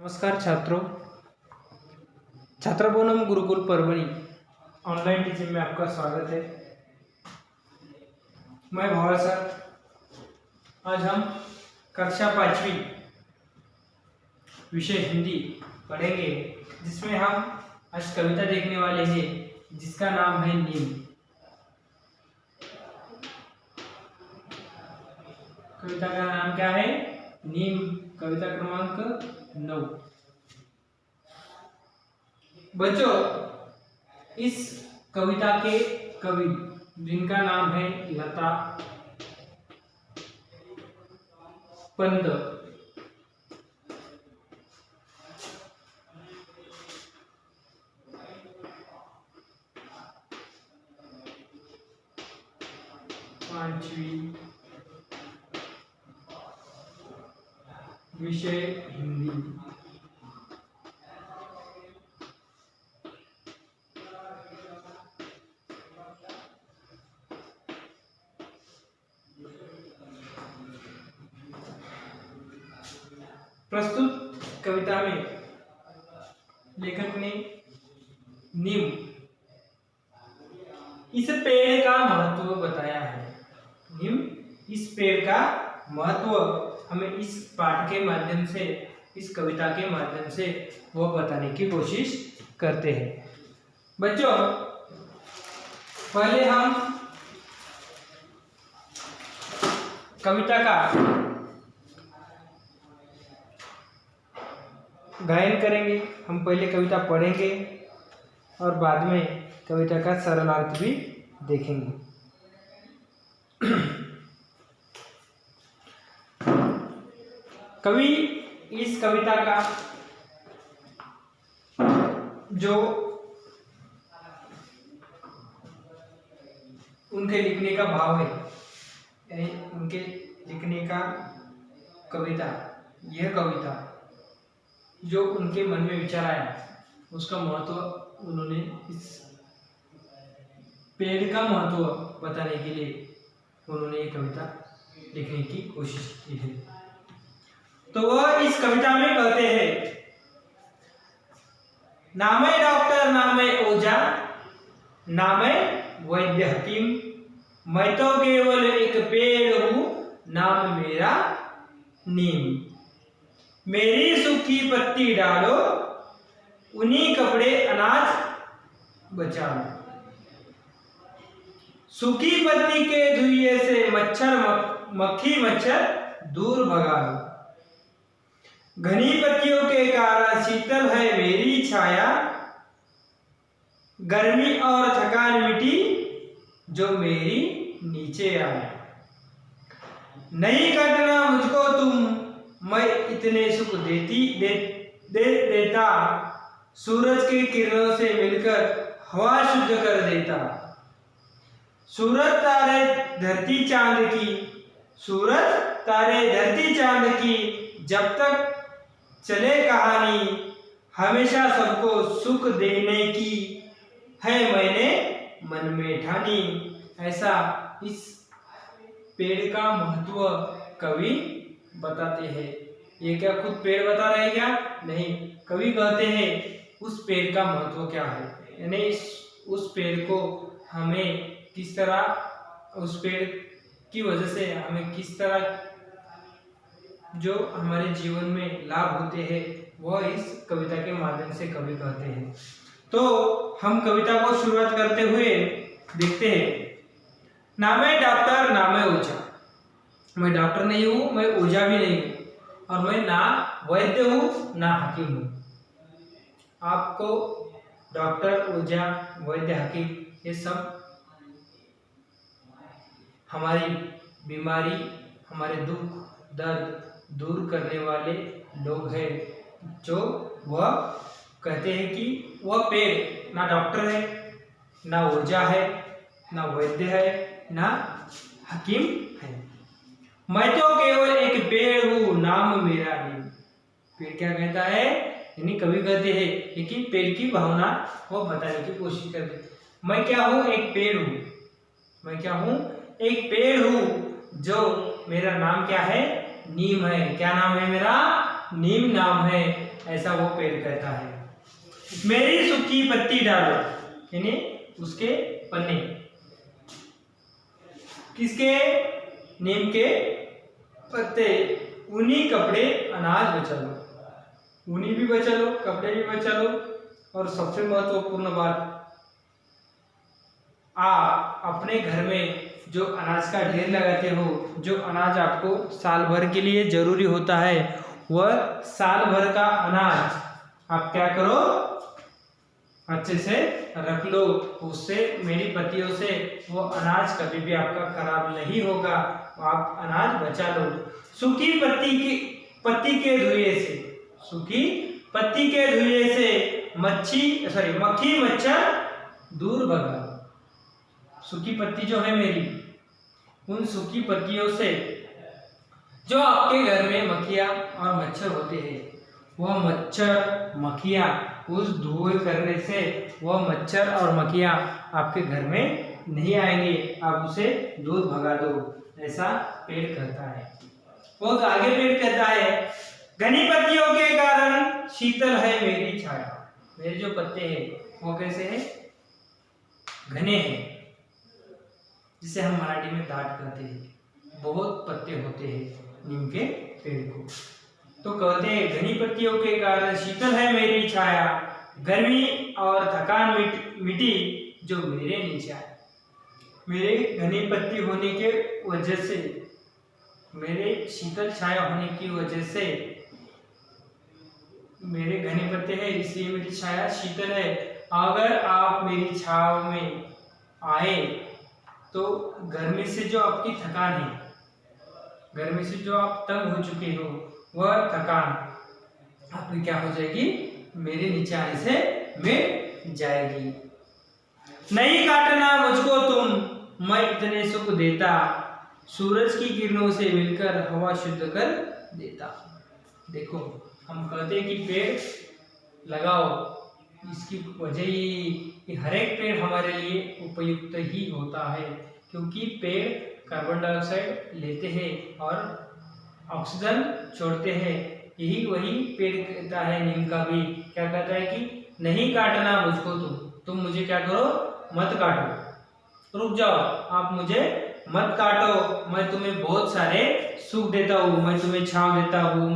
नमस्कार छात्रों, छात्र Bonham Gurukul Parbhani online teaching में आपका स्वागत है। मैं भवर सर। आज हम कक्षा 5वीं विषय हिंदी पढ़ेंगे, जिसमें हम आज कविता देखने वाले हैं जिसका नाम है नीम। कविता का नाम क्या है? नीम। कविता क्रमांक 9। बच्चों, इस कविता के कवि जिनका नाम है लता पंत, पांचवी विषय हिंदी। प्रस्तुत कविता में लेखक ने नीम इस पेड़ का महत्व बताया है। नीम इस पेड़ का महत्व हमें इस पाठ के माध्यम से, इस कविता के माध्यम से वो बताने की कोशिश करते हैं। बच्चों, पहले हम कविता का गायन करेंगे। हम पहले कविता पढ़ेंगे और बाद में कविता का सरलार्थ भी देखेंगे। कवि इस कविता का जो उनके लिखने का भाव है, यानी उनके लिखने का कविता, यह कविता जो उनके मन में विचार आया, उसका महत्व उन्होंने इस पेड़ का महत्व बताने के लिए उन्होंने ये कविता लिखने की कोशिश की है। तो वह इस कविता में कहते हैं, ना मैं डॉक्टर, ना मैं ओझा, ना मैं वैद्य हकीम, मैं तो केवल एक पेड़ हूँ, नाम मेरा नीम। मेरी सूखी पत्ती डालो, उन्हीं कपड़े अनाज बचाओ। सूखी पत्ती के धुएं से मक्खी मच्छर दूर भगाओ। घनी पत्तियों के कारण शीतल है मेरी छाया, गर्मी और थकान मिटी जो मेरी नीचे आया। नहीं काटना मुझको तुम, मैं इतने सुख देता, सूरज के किरणों से मिलकर हवा शुद्ध कर देता। सूरज तारे धरती चांद की जब तक चले कहानी, हमेशा सबको सुख देने की है मैंने मन में ठानी। ऐसा इस पेड़ का महत्व कवि बताते हैं। ये क्या खुद पेड़ बता रहे क्या? नहीं, कवि कहते हैं उस पेड़ का महत्व क्या है, यानी उस पेड़ को हमें किस तरह, उस पेड़ की वजह से हमें किस तरह जो हमारे जीवन में लाभ होते हैं, वह इस कविता के माध्यम से कवि कहते हैं। तो हम कविता को शुरुआत करते हुए देखते हैं। ना मैं डॉक्टर, ना मैं ओझा। मैं डॉक्टर नहीं हूँ, मैं ओझा भी नहीं हूँ, और मैं ना वैद्य हूँ ना हकीम हूँ। आपको डॉक्टर, ओझा, वैद्य, हकीम ये सब हमारी बीमारी, हमारे दुख दर्द दूर करने वाले लोग हैं, जो वह कहते हैं कि वह पेड़ ना डॉक्टर है, ना ओझा है, ना वैद्य है, ना हकीम है। मैं तो केवल एक पेड़ हूँ, नाम मेरा नीम। पेड़ क्या कहता है, यानी कवि कहते हैं, लेकिन पेड़ की भावना वो बताने की कोशिश करते। मैं क्या हूँ? एक पेड़ हूँ। मैं क्या हूँ? एक पेड़ हूँ, जो मेरा नाम क्या है? नीम है। क्या नाम है मेरा? नीम नाम है। ऐसा वो पेड़ कहता है। मेरी सूखी पत्ती डालो, यानी उसके पन्ने, किसके? नीम के पत्ते, ऊनी कपड़े अनाज बचा लो। ऊनी भी बचा लो, कपड़े भी बचा लो, और सबसे महत्वपूर्ण बात, आप अपने घर में जो अनाज का ढेर लगाते हो, जो अनाज आपको साल भर के लिए जरूरी होता है, वह साल भर का अनाज आप क्या करो, अच्छे से रख लो। उससे, मेरी पत्तियों से वो अनाज कभी भी आपका खराब नहीं होगा, आप अनाज बचा लो। सूखी पत्ती के धुएं से, सूखी पत्ती के धुएं से मक्खी मच्छर दूर भगा। सूखी पत्ती जो है मेरी, उन सूखी पत्तियों से जो आपके घर में मक्खियाँ और मच्छर होते हैं, वह मच्छर मक्खियाँ उस धुएं करने से वह मच्छर और मक्खियाँ आपके घर में नहीं आएंगे, आप उसे दूर भगा दो। ऐसा पेड़ कहता है। वो आगे पेड़ कहता है, घनी पत्तियों के कारण शीतल है मेरी छाया। मेरे जो पत्ते हैं वो कैसे हैं? घने हैं, जिसे हम मराठी में दाट कहते हैं। बहुत पत्ते होते हैं नीम के पेड़ को। तो कहते हैं, घनी पत्तियों के कारण शीतल है मेरी छाया, गर्मी और थकान मिटी जो मेरे नीचे आए। मेरे घनी पत्ती होने के वजह से, मेरे शीतल छाया होने की वजह से, मेरे घने पत्ते हैं इसलिए मेरी छाया शीतल है। अगर आप मेरी छाव में आए तो गर्मी से जो आपकी थकान है, गर्मी से जो आप तंग हो चुके हो, वह थकान आपकी क्या हो जाएगी? मेरे नीचे आने से मिट जाएगी। नहीं काटना मुझको तुम, मैं इतने सुख देता, सूरज की किरणों से मिलकर हवा शुद्ध कर देता। देखो, हम कहते हैं कि पेड़ लगाओ, इसकी वजह ही कि हर एक पेड़ हमारे लिए उपयुक्त ही होता है, क्योंकि पेड़ कार्बन डाइऑक्साइड लेते हैं और ऑक्सीजन छोड़ते हैं। यही वही पेड़ कहता है, नीम का भी क्या कहता है कि नहीं काटना मुझको तुम मुझे क्या करो? मत काटो, रुक जाओ, आप मुझे मत काटो, मैं तुम्हें बहुत सारे सुख देता हूँ, मैं तुम्हें छांव देता हूँ,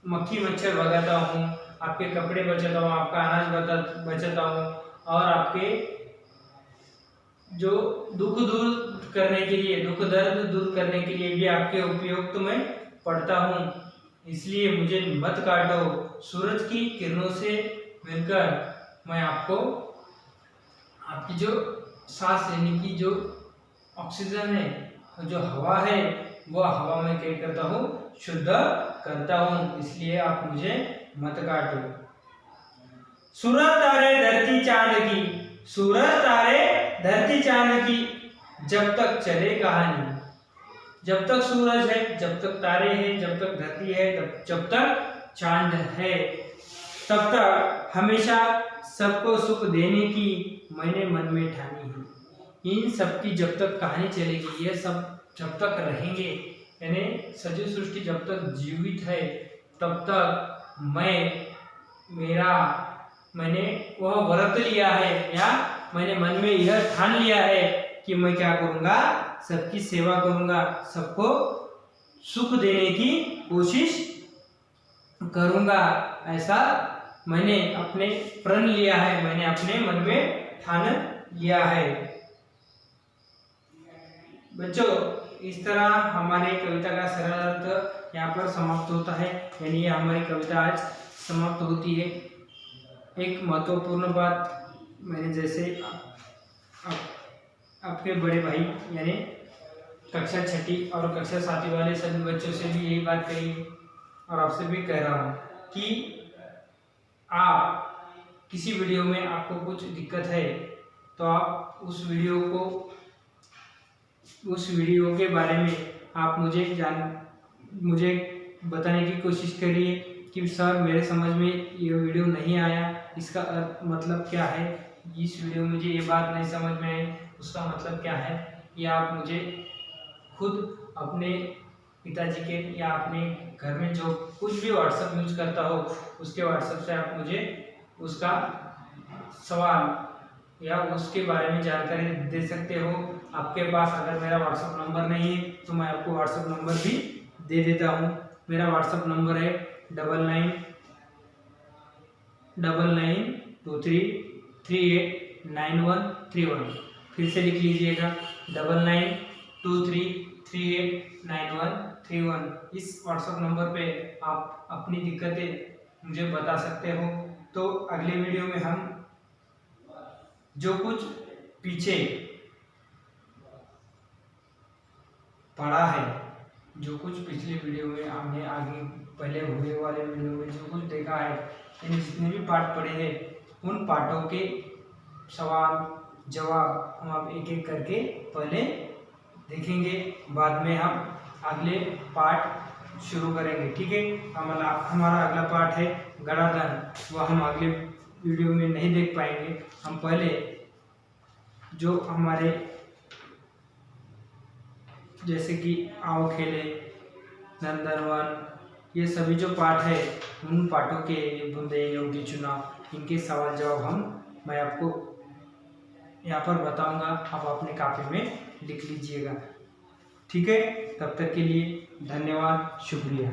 मक्खी मच्छर भगाता हूँ, आपके कपड़े बचाता हूँ, आपका अनाज बचाता हूँ, और आपके जो दुख दूर करने के लिए, दुख दर्द दूर करने के लिए भी आपके उपयोग तो मैं पढ़ता हूँ। इसलिए मुझे मत काटो, सूरज की किरणों से मिलकर मैं आपको, आपकी जो सांस लेने की जो ऑक्सीजन है, जो हवा है, वह हवा में क्या करता हूँ? शुद्ध करता हूँ। इसलिए आप मुझे मत काटो। सूरज तारे धरती चांद की, सूरज तारे धरती चांद की, जब तक चले कहानी। जब तक सूरज है, जब तक तारे हैं, जब तक धरती है, जब तक चांद है, तब तक हमेशा सबको सुख देने की मैंने मन में ठानी है। इन सब की जब तक कहानी चलेगी, ये सब जब तक रहेंगे, यानी सजीव सृष्टि जब तक जीवित है, तब तक मैंने वह व्रत लिया है, या मैंने मन में यह ठान लिया है कि मैं क्या करूँगा? सबकी सेवा करूँगा, सबको सुख देने की कोशिश करूँगा। ऐसा मैंने अपने प्रण लिया है, मैंने अपने मन में ठान लिया है। बच्चों, इस तरह हमारी कविता का सरल अर्थ यहाँ पर समाप्त होता है, यानी हमारी कविता आज समाप्त होती है। एक महत्वपूर्ण बात मैंने जैसे आपके बड़े भाई यानी कक्षा 6 और कक्षा 7 वाले सभी बच्चों से भी यही बात कही है, और आपसे भी कह रहा हूँ कि आप किसी वीडियो में आपको कुछ दिक्कत है तो आप उस वीडियो के बारे में आप मुझे बताने की कोशिश करिए कि सर मेरे समझ में ये वीडियो नहीं आया, इसका मतलब क्या है, इस वीडियो में मुझे ये बात नहीं समझ में आई, उसका मतलब क्या है। या आप मुझे खुद अपने पिताजी के या अपने घर में जो कुछ भी व्हाट्सएप यूज करता हो उसके व्हाट्सएप से आप मुझे उसका सवाल या उसके बारे में जानकारी दे सकते हो। आपके पास अगर मेरा व्हाट्सएप नंबर नहीं है तो मैं आपको व्हाट्सएप नंबर भी दे देता हूँ। मेरा व्हाट्सएप नंबर है 9923389131। फिर से लिख लीजिएगा 9923389131। इस व्हाट्सएप नंबर पे आप अपनी दिक्कतें मुझे बता सकते हो। तो अगले वीडियो में हम जो कुछ पीछे पढ़ा है, जो कुछ पिछले वीडियो में हमने आगे पहले हुए वाले वीडियो में जो कुछ देखा है, इन जितने भी पाठ पढ़े हैं उन पाठों के सवाल जवाब हम आप एक एक करके पहले देखेंगे, बाद में हम अगले पाठ शुरू करेंगे। ठीक है, हमारा अगला पाठ है गणाधन, वह हम अगले वीडियो में नहीं देख पाएंगे। हम पहले जो हमारे जैसे कि आओ खेले, नंदनवन, ये सभी जो पाठ है उन पाठों के बूंदे योगी चुनाव, इनके सवाल जवाब मैं आपको यहाँ पर बताऊंगा, आप अपने कॉपी में लिख लीजिएगा। ठीक है, तब तक के लिए धन्यवाद, शुक्रिया।